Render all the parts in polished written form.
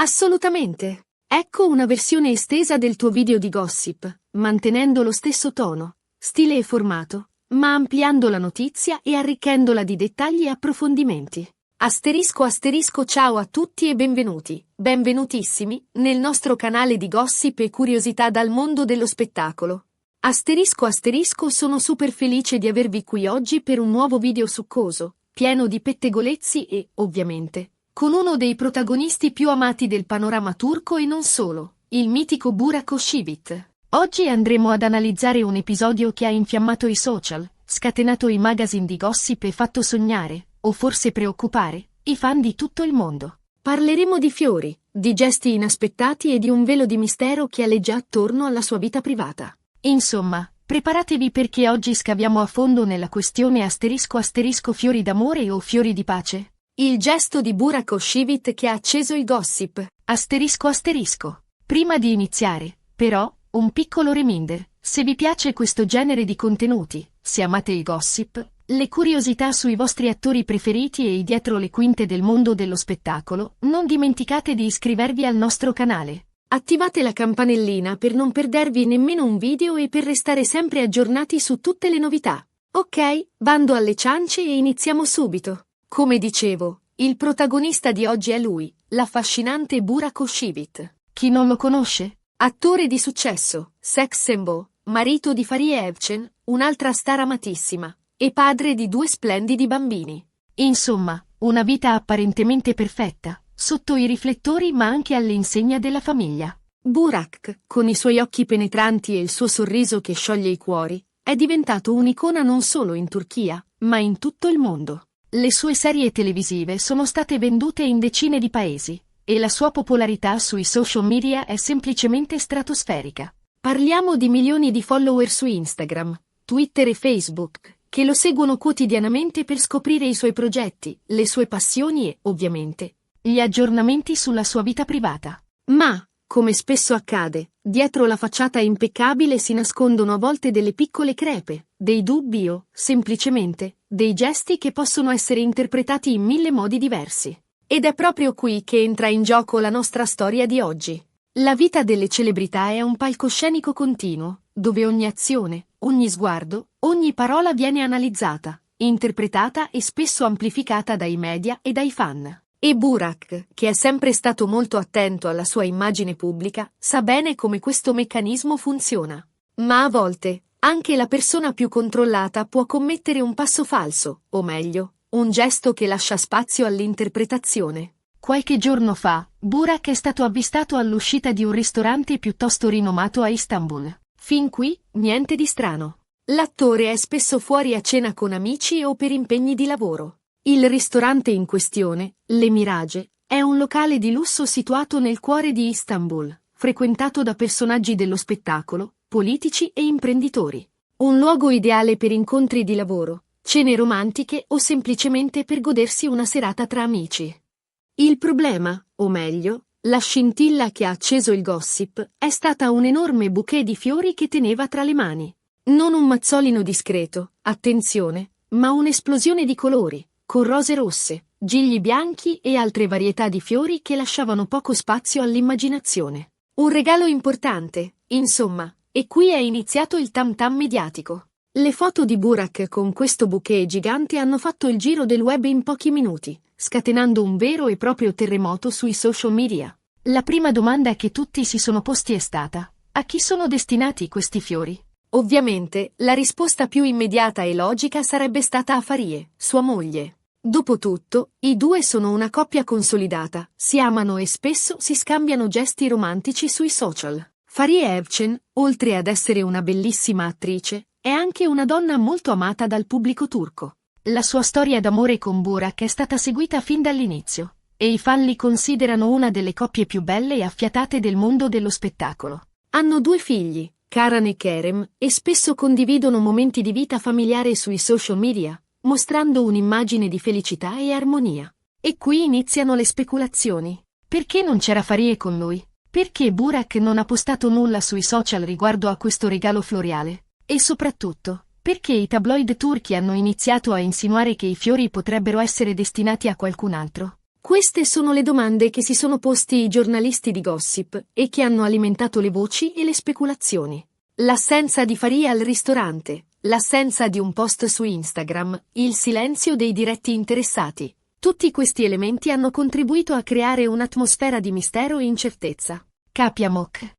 Assolutamente. Ecco una versione estesa del tuo video di gossip, mantenendo lo stesso tono, stile e formato, ma ampliando la notizia e arricchendola di dettagli e approfondimenti. Ciao a tutti e benvenuti, benvenutissimi, nel nostro canale di gossip e curiosità dal mondo dello spettacolo. Sono super felice di avervi qui oggi per un nuovo video succoso, pieno di pettegolezzi e, ovviamente, con uno dei protagonisti più amati del panorama turco e non solo, il mitico Burak Özçivit. Oggi andremo ad analizzare un episodio che ha infiammato i social, scatenato i magazine di gossip e fatto sognare, o forse preoccupare, i fan di tutto il mondo. Parleremo di fiori, di gesti inaspettati e di un velo di mistero che aleggia attorno alla sua vita privata. Insomma, preparatevi perché oggi scaviamo a fondo nella questione fiori d'amore o fiori di pace. Il gesto di Burak Özçivit che ha acceso il gossip. Prima di iniziare, però, un piccolo reminder. Se vi piace questo genere di contenuti, se amate il gossip, le curiosità sui vostri attori preferiti e i dietro le quinte del mondo dello spettacolo, non dimenticate di iscrivervi al nostro canale. Attivate la campanellina per non perdervi nemmeno un video e per restare sempre aggiornati su tutte le novità. Ok, bando alle ciance e iniziamo subito. Come dicevo, il protagonista di oggi è lui, l'affascinante Burak Özçivit. Chi non lo conosce? Attore di successo, sex symbol, marito di Fariye Evcen, un'altra star amatissima, e padre di 2 splendidi bambini. Insomma, una vita apparentemente perfetta, sotto i riflettori ma anche all'insegna della famiglia. Burak, con i suoi occhi penetranti e il suo sorriso che scioglie i cuori, è diventato un'icona non solo in Turchia, ma in tutto il mondo. Le sue serie televisive sono state vendute in decine di paesi, e la sua popolarità sui social media è semplicemente stratosferica. Parliamo di milioni di follower su Instagram, Twitter e Facebook, che lo seguono quotidianamente per scoprire i suoi progetti, le sue passioni e, ovviamente, gli aggiornamenti sulla sua vita privata. Ma, come spesso accade, dietro la facciata impeccabile si nascondono a volte delle piccole crepe, dei dubbi o, semplicemente, dei gesti che possono essere interpretati in 1000 modi diversi. Ed è proprio qui che entra in gioco la nostra storia di oggi. La vita delle celebrità è un palcoscenico continuo, dove ogni azione, ogni sguardo, ogni parola viene analizzata, interpretata e spesso amplificata dai media e dai fan. E Burak, che è sempre stato molto attento alla sua immagine pubblica, sa bene come questo meccanismo funziona. Ma a volte, anche la persona più controllata può commettere un passo falso, o meglio, un gesto che lascia spazio all'interpretazione. Qualche giorno fa, Burak è stato avvistato all'uscita di un ristorante piuttosto rinomato a Istanbul. Fin qui, niente di strano. L'attore è spesso fuori a cena con amici o per impegni di lavoro. Il ristorante in questione, Le Mirage, è un locale di lusso situato nel cuore di Istanbul, frequentato da personaggi dello spettacolo, politici e imprenditori. Un luogo ideale per incontri di lavoro, cene romantiche o semplicemente per godersi una serata tra amici. Il problema, o meglio, la scintilla che ha acceso il gossip, è stata un enorme bouquet di fiori che teneva tra le mani. Non un mazzolino discreto, attenzione, ma un'esplosione di colori, con rose rosse, gigli bianchi e altre varietà di fiori che lasciavano poco spazio all'immaginazione. Un regalo importante, insomma, e qui è iniziato il tam tam mediatico. Le foto di Burak con questo bouquet gigante hanno fatto il giro del web in pochi minuti, scatenando un vero e proprio terremoto sui social media. La prima domanda che tutti si sono posti è stata: a chi sono destinati questi fiori? Ovviamente, la risposta più immediata e logica sarebbe stata a Fariye, sua moglie. Dopotutto, i due sono una coppia consolidata, si amano e spesso si scambiano gesti romantici sui social. Fariye Evcen, oltre ad essere una bellissima attrice, è anche una donna molto amata dal pubblico turco. La sua storia d'amore con Burak è stata seguita fin dall'inizio, e i fan li considerano una delle coppie più belle e affiatate del mondo dello spettacolo. Hanno 2 figli, Karan e Kerem, e spesso condividono momenti di vita familiare sui social media, mostrando un'immagine di felicità e armonia. E qui iniziano le speculazioni. Perché non c'era Fariye con lui? Perché Burak non ha postato nulla sui social riguardo a questo regalo floreale? E soprattutto, perché i tabloid turchi hanno iniziato a insinuare che i fiori potrebbero essere destinati a qualcun altro? Queste sono le domande che si sono posti i giornalisti di gossip e che hanno alimentato le voci e le speculazioni. L'assenza di Faria al ristorante, l'assenza di un post su Instagram, il silenzio dei diretti interessati. Tutti questi elementi hanno contribuito a creare un'atmosfera di mistero e incertezza. Capiamok.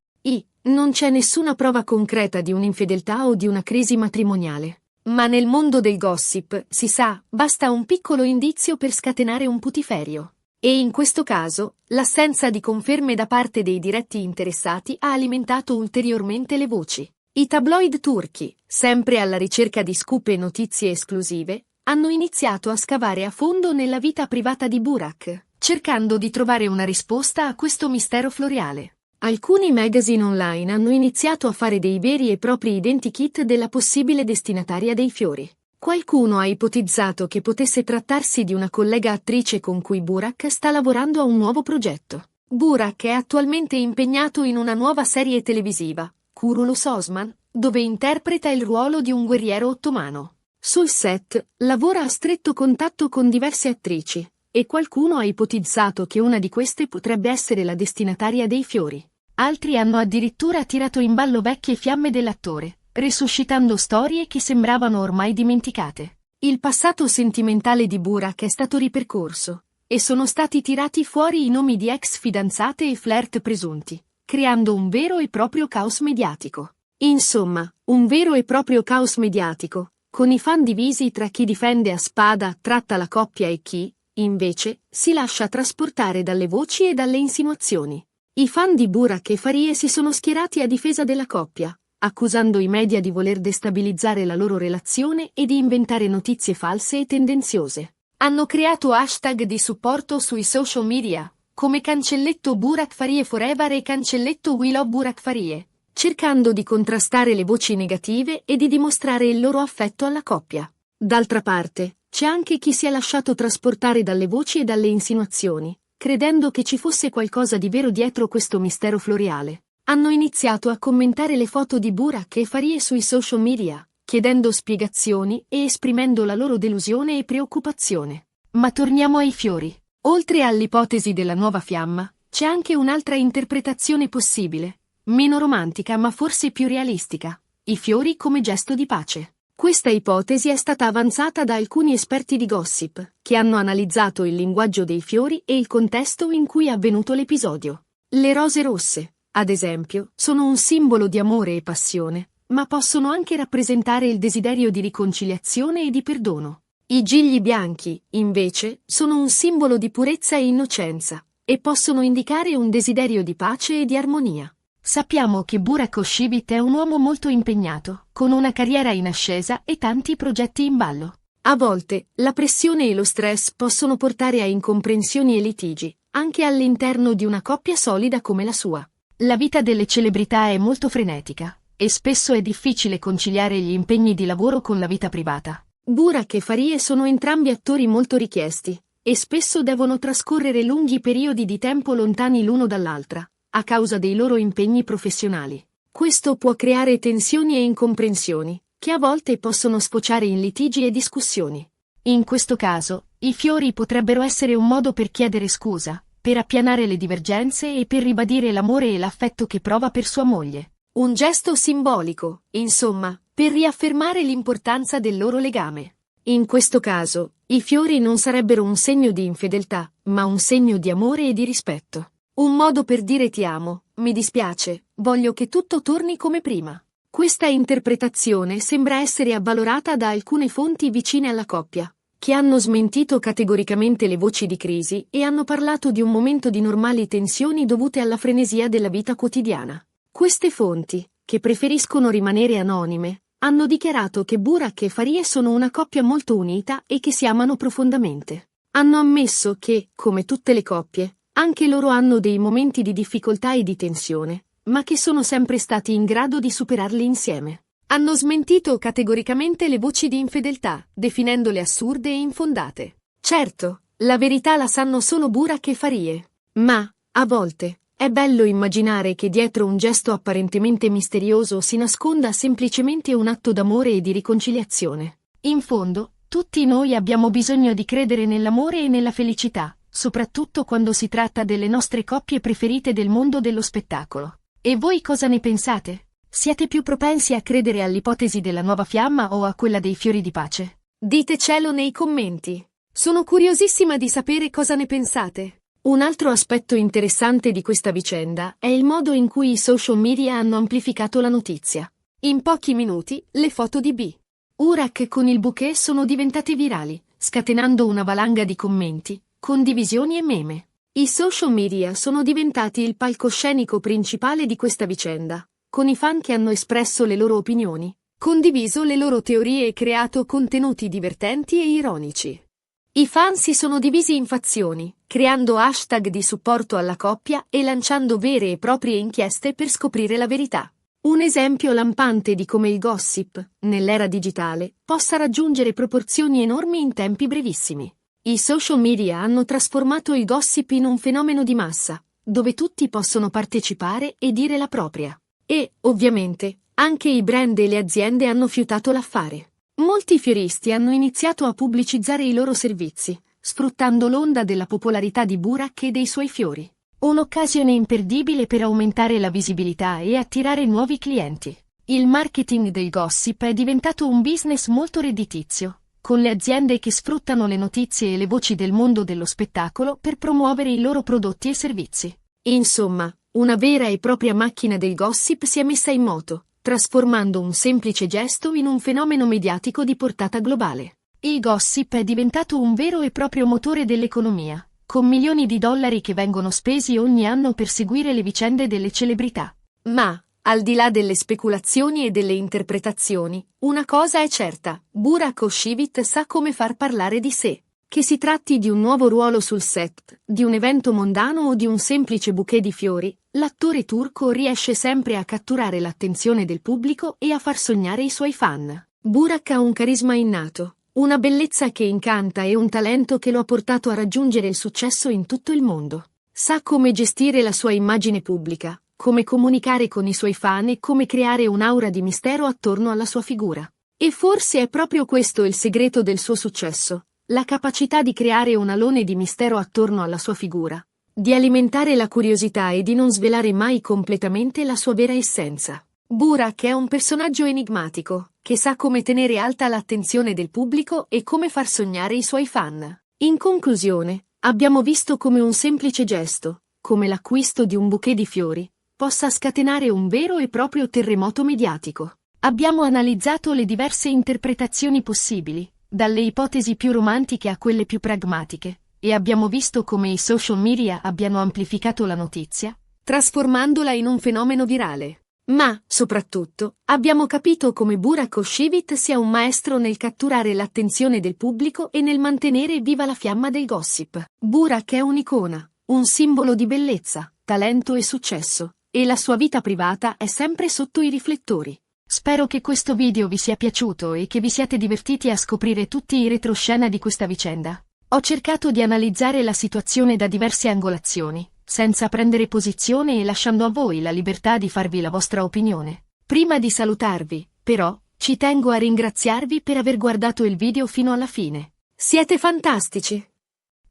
Non c'è nessuna prova concreta di un'infedeltà o di una crisi matrimoniale. Ma nel mondo del gossip, si sa, basta un piccolo indizio per scatenare un putiferio. E in questo caso, l'assenza di conferme da parte dei diretti interessati ha alimentato ulteriormente le voci. I tabloid turchi, sempre alla ricerca di scoop e notizie esclusive, hanno iniziato a scavare a fondo nella vita privata di Burak, cercando di trovare una risposta a questo mistero floreale. Alcuni magazine online hanno iniziato a fare dei veri e propri identikit della possibile destinataria dei fiori. Qualcuno ha ipotizzato che potesse trattarsi di una collega attrice con cui Burak sta lavorando a un nuovo progetto. Burak è attualmente impegnato in una nuova serie televisiva, Kurulus Osman, dove interpreta il ruolo di un guerriero ottomano. Sul set, lavora a stretto contatto con diverse attrici, e qualcuno ha ipotizzato che una di queste potrebbe essere la destinataria dei fiori. Altri hanno addirittura tirato in ballo vecchie fiamme dell'attore, resuscitando storie che sembravano ormai dimenticate. Il passato sentimentale di Burak è stato ripercorso, e sono stati tirati fuori i nomi di ex fidanzate e flirt presunti, creando un vero e proprio caos mediatico. Insomma, un vero e proprio caos mediatico, con i fan divisi tra chi difende a spada tratta la coppia e chi, invece, si lascia trasportare dalle voci e dalle insinuazioni. I fan di Burak e Farie si sono schierati a difesa della coppia, accusando i media di voler destabilizzare la loro relazione e di inventare notizie false e tendenziose. Hanno creato hashtag di supporto sui social media, come cancelletto Burak Farie Forever e cancelletto We Love Burak Farie, cercando di contrastare le voci negative e di dimostrare il loro affetto alla coppia. D'altra parte, c'è anche chi si è lasciato trasportare dalle voci e dalle insinuazioni, credendo che ci fosse qualcosa di vero dietro questo mistero floreale. Hanno iniziato a commentare le foto di Burak e Farie sui social media, chiedendo spiegazioni e esprimendo la loro delusione e preoccupazione. Ma torniamo ai fiori. Oltre all'ipotesi della nuova fiamma, c'è anche un'altra interpretazione possibile, meno romantica ma forse più realistica: i fiori come gesto di pace. Questa ipotesi è stata avanzata da alcuni esperti di gossip, che hanno analizzato il linguaggio dei fiori e il contesto in cui è avvenuto l'episodio. Le rose rosse, ad esempio, sono un simbolo di amore e passione, ma possono anche rappresentare il desiderio di riconciliazione e di perdono. I gigli bianchi, invece, sono un simbolo di purezza e innocenza, e possono indicare un desiderio di pace e di armonia. Sappiamo che Burak Özçivit è un uomo molto impegnato, con una carriera in ascesa e tanti progetti in ballo. A volte, la pressione e lo stress possono portare a incomprensioni e litigi, anche all'interno di una coppia solida come la sua. La vita delle celebrità è molto frenetica, e spesso è difficile conciliare gli impegni di lavoro con la vita privata. Burak e Farie sono entrambi attori molto richiesti, e spesso devono trascorrere lunghi periodi di tempo lontani l'uno dall'altra, a causa dei loro impegni professionali. Questo può creare tensioni e incomprensioni, che a volte possono sfociare in litigi e discussioni. In questo caso, i fiori potrebbero essere un modo per chiedere scusa, per appianare le divergenze e per ribadire l'amore e l'affetto che prova per sua moglie. Un gesto simbolico, insomma, per riaffermare l'importanza del loro legame. In questo caso, i fiori non sarebbero un segno di infedeltà, ma un segno di amore e di rispetto. Un modo per dire ti amo, mi dispiace, voglio che tutto torni come prima. Questa interpretazione sembra essere avvalorata da alcune fonti vicine alla coppia, che hanno smentito categoricamente le voci di crisi e hanno parlato di un momento di normali tensioni dovute alla frenesia della vita quotidiana. Queste fonti, che preferiscono rimanere anonime, hanno dichiarato che Burak e Farie sono una coppia molto unita e che si amano profondamente. Hanno ammesso che, come tutte le coppie, anche loro hanno dei momenti di difficoltà e di tensione, ma che sono sempre stati in grado di superarli insieme. Hanno smentito categoricamente le voci di infedeltà, definendole assurde e infondate. Certo, la verità la sanno solo Burak e Farie. Ma, a volte, è bello immaginare che dietro un gesto apparentemente misterioso si nasconda semplicemente un atto d'amore e di riconciliazione. In fondo, tutti noi abbiamo bisogno di credere nell'amore e nella felicità, soprattutto quando si tratta delle nostre coppie preferite del mondo dello spettacolo. E voi cosa ne pensate? Siete più propensi a credere all'ipotesi della nuova fiamma o a quella dei fiori di pace? Ditecelo nei commenti. Sono curiosissima di sapere cosa ne pensate. Un altro aspetto interessante di questa vicenda è il modo in cui i social media hanno amplificato la notizia. In pochi minuti, le foto di B. Burak con il bouquet sono diventate virali, scatenando una valanga di commenti, condivisioni e meme. I social media sono diventati il palcoscenico principale di questa vicenda, con i fan che hanno espresso le loro opinioni, condiviso le loro teorie e creato contenuti divertenti e ironici. I fan si sono divisi in fazioni, creando hashtag di supporto alla coppia e lanciando vere e proprie inchieste per scoprire la verità. Un esempio lampante di come il gossip, nell'era digitale, possa raggiungere proporzioni enormi in tempi brevissimi. I social media hanno trasformato il gossip in un fenomeno di massa, dove tutti possono partecipare e dire la propria. E, ovviamente, anche i brand e le aziende hanno fiutato l'affare. Molti fioristi hanno iniziato a pubblicizzare i loro servizi, sfruttando l'onda della popolarità di Burak e dei suoi fiori. Un'occasione imperdibile per aumentare la visibilità e attirare nuovi clienti. Il marketing del gossip è diventato un business molto redditizio, con le aziende che sfruttano le notizie e le voci del mondo dello spettacolo per promuovere i loro prodotti e servizi. Insomma, una vera e propria macchina del gossip si è messa in moto, trasformando un semplice gesto in un fenomeno mediatico di portata globale. Il gossip è diventato un vero e proprio motore dell'economia, con milioni di dollari che vengono spesi ogni anno per seguire le vicende delle celebrità. Ma, al di là delle speculazioni e delle interpretazioni, una cosa è certa: Burak Özçivit sa come far parlare di sé. Che si tratti di un nuovo ruolo sul set, di un evento mondano o di un semplice bouquet di fiori, l'attore turco riesce sempre a catturare l'attenzione del pubblico e a far sognare i suoi fan. Burak ha un carisma innato, una bellezza che incanta e un talento che lo ha portato a raggiungere il successo in tutto il mondo. Sa come gestire la sua immagine pubblica, come comunicare con i suoi fan e come creare un'aura di mistero attorno alla sua figura. E forse è proprio questo il segreto del suo successo, la capacità di creare un alone di mistero attorno alla sua figura, di alimentare la curiosità e di non svelare mai completamente la sua vera essenza. Burak è un personaggio enigmatico, che sa come tenere alta l'attenzione del pubblico e come far sognare i suoi fan. In conclusione, abbiamo visto come un semplice gesto, come l'acquisto di un bouquet di fiori, possa scatenare un vero e proprio terremoto mediatico. Abbiamo analizzato le diverse interpretazioni possibili, dalle ipotesi più romantiche a quelle più pragmatiche, e abbiamo visto come i social media abbiano amplificato la notizia, trasformandola in un fenomeno virale. Ma, soprattutto, abbiamo capito come Burak Özçivit sia un maestro nel catturare l'attenzione del pubblico e nel mantenere viva la fiamma del gossip. Burak è un'icona, un simbolo di bellezza, talento e successo, e la sua vita privata è sempre sotto i riflettori. Spero che questo video vi sia piaciuto e che vi siate divertiti a scoprire tutti i retroscena di questa vicenda. Ho cercato di analizzare la situazione da diverse angolazioni, senza prendere posizione e lasciando a voi la libertà di farvi la vostra opinione. Prima di salutarvi, però, ci tengo a ringraziarvi per aver guardato il video fino alla fine. Siete fantastici!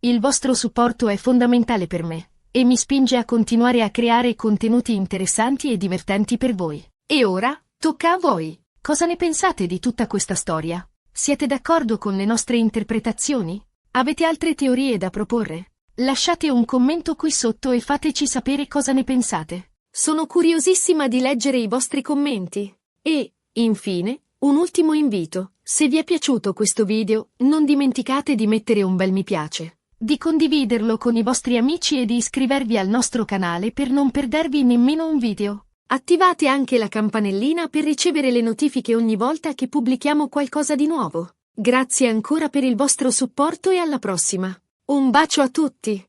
Il vostro supporto è fondamentale per me, e mi spinge a continuare a creare contenuti interessanti e divertenti per voi. E ora, tocca a voi! Cosa ne pensate di tutta questa storia? Siete d'accordo con le nostre interpretazioni? Avete altre teorie da proporre? Lasciate un commento qui sotto e fateci sapere cosa ne pensate. Sono curiosissima di leggere i vostri commenti. E, infine, un ultimo invito: se vi è piaciuto questo video, non dimenticate di mettere un bel mi piace, di condividerlo con i vostri amici e di iscrivervi al nostro canale per non perdervi nemmeno un video. Attivate anche la campanellina per ricevere le notifiche ogni volta che pubblichiamo qualcosa di nuovo. Grazie ancora per il vostro supporto e alla prossima. Un bacio a tutti!